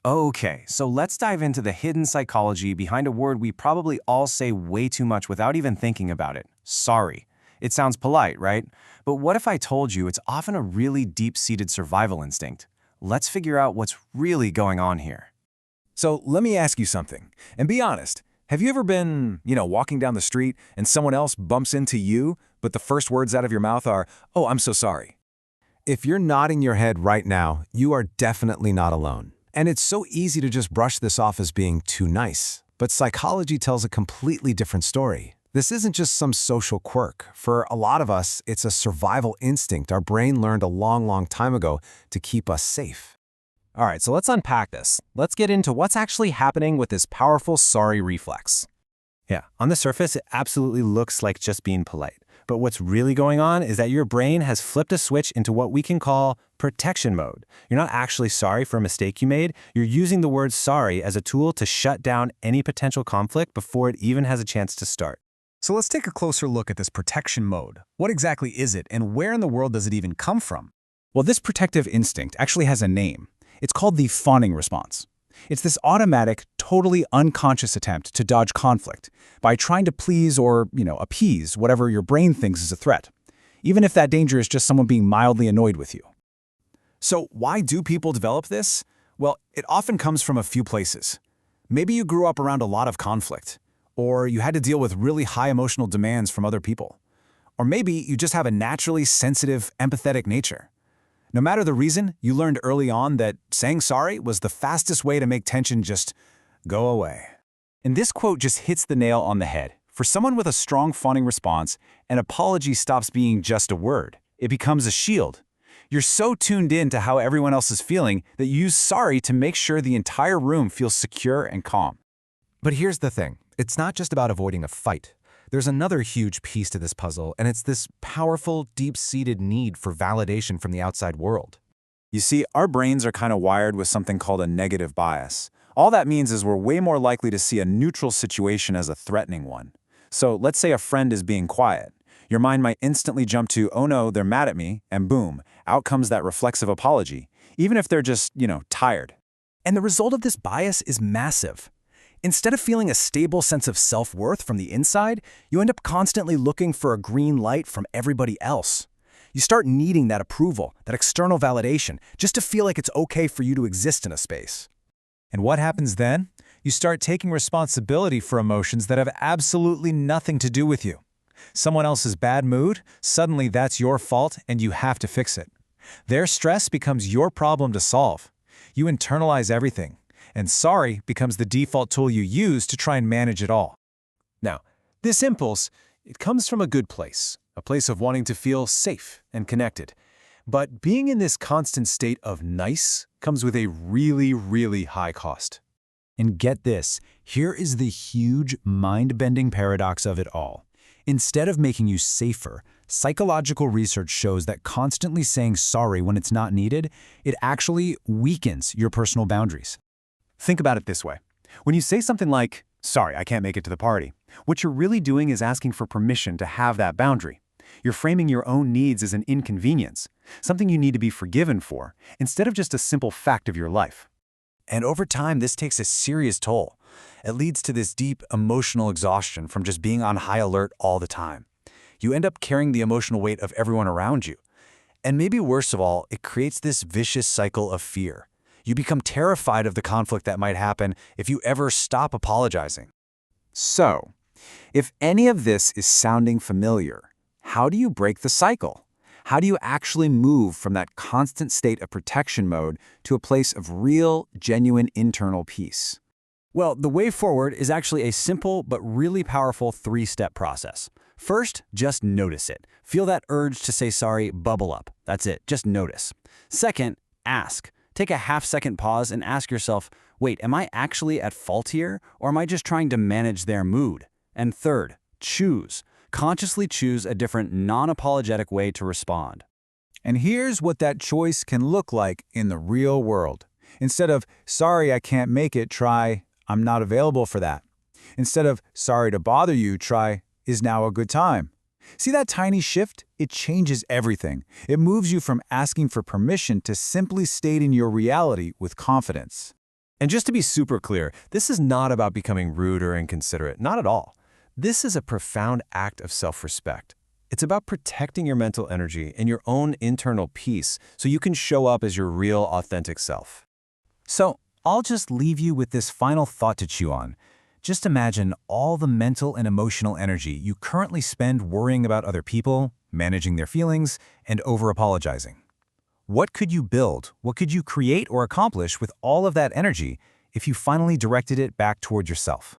Okay, so let's dive into the hidden psychology behind a word we probably all say way too much without even thinking about it. Sorry. It sounds polite, right? But what if I told you it's often a really deep-seated survival instinct? Let's figure out what's really going on here. So let me ask you something, and be honest. Have you ever been, walking down the street and someone else bumps into you, but the first words out of your mouth are, "Oh, I'm so sorry"? If you're nodding your head right now, you are definitely not alone. And it's so easy to just brush this off as being too nice. But psychology tells a completely different story. This isn't just some social quirk. For a lot of us, it's a survival instinct our brain learned a long, long time ago to keep us safe. All right, so let's unpack this. Let's get into what's actually happening with this powerful sorry reflex. Yeah, on the surface, it absolutely looks like just being polite. But what's really going on is that your brain has flipped a switch into what we can call protection mode. You're not actually sorry for a mistake you made. You're using the word sorry as a tool to shut down any potential conflict before it even has a chance to start. So let's take a closer look at this protection mode. What exactly is it, and where in the world does it even come from? Well, this protective instinct actually has a name. It's called the fawning response. It's this automatic, totally unconscious attempt to dodge conflict by trying to please or, appease whatever your brain thinks is a threat, even if that danger is just someone being mildly annoyed with you. So why do people develop this? Well, it often comes from a few places. Maybe you grew up around a lot of conflict, or you had to deal with really high emotional demands from other people. Or maybe you just have a naturally sensitive, empathetic nature. No matter the reason, you learned early on that saying sorry was the fastest way to make tension just go away. And this quote just hits the nail on the head. For someone with a strong fawning response, an apology stops being just a word. It becomes a shield. You're so tuned in to how everyone else is feeling that you use sorry to make sure the entire room feels secure and calm. But here's the thing. It's not just about avoiding a fight. There's another huge piece to this puzzle, and it's this powerful, deep-seated need for validation from the outside world. You see, our brains are kind of wired with something called a negative bias. All that means is we're way more likely to see a neutral situation as a threatening one. So let's say a friend is being quiet. Your mind might instantly jump to, oh no, they're mad at me, and boom, out comes that reflexive apology, even if they're just, tired. And the result of this bias is massive. Instead of feeling a stable sense of self-worth from the inside, you end up constantly looking for a green light from everybody else. You start needing that approval, that external validation, just to feel like it's okay for you to exist in a space. And what happens then? You start taking responsibility for emotions that have absolutely nothing to do with you. Someone else's bad mood, suddenly that's your fault and you have to fix it. Their stress becomes your problem to solve. You internalize everything. And sorry becomes the default tool you use to try and manage it all. Now, this impulse, it comes from a good place, a place of wanting to feel safe and connected. But being in this constant state of nice comes with a really, really high cost. And get this, here is the huge, mind-bending paradox of it all. Instead of making you safer, psychological research shows that constantly saying sorry when it's not needed, it actually weakens your personal boundaries. Think about it this way. When you say something like, sorry, I can't make it to the party, what you're really doing is asking for permission to have that boundary. You're framing your own needs as an inconvenience, something you need to be forgiven for, instead of just a simple fact of your life. And over time, this takes a serious toll. It leads to this deep emotional exhaustion from just being on high alert all the time. You end up carrying the emotional weight of everyone around you. And maybe worst of all, it creates this vicious cycle of fear. You become terrified of the conflict that might happen if you ever stop apologizing. So, if any of this is sounding familiar, how do you break the cycle? How do you actually move from that constant state of protection mode to a place of real, genuine internal peace? Well, the way forward is actually a simple but really powerful three-step process. First, just notice it. Feel that urge to say sorry bubble up. That's it, just notice. Second, ask. Take a half-second pause and ask yourself, wait, am I actually at fault here, or am I just trying to manage their mood? And third, choose. Consciously choose a different, non-apologetic way to respond. And here's what that choice can look like in the real world. Instead of, sorry, I can't make it, try, I'm not available for that. Instead of, sorry to bother you, try, is now a good time. See that tiny shift? It changes everything. It moves you from asking for permission to simply stating your reality with confidence. And just to be super clear, this is not about becoming rude or inconsiderate, not at all. This is a profound act of self-respect. It's about protecting your mental energy and your own internal peace so you can show up as your real, authentic self. So, I'll just leave you with this final thought to chew on. Just imagine all the mental and emotional energy you currently spend worrying about other people, managing their feelings, and over-apologizing. What could you build, what could you create or accomplish with all of that energy if you finally directed it back toward yourself?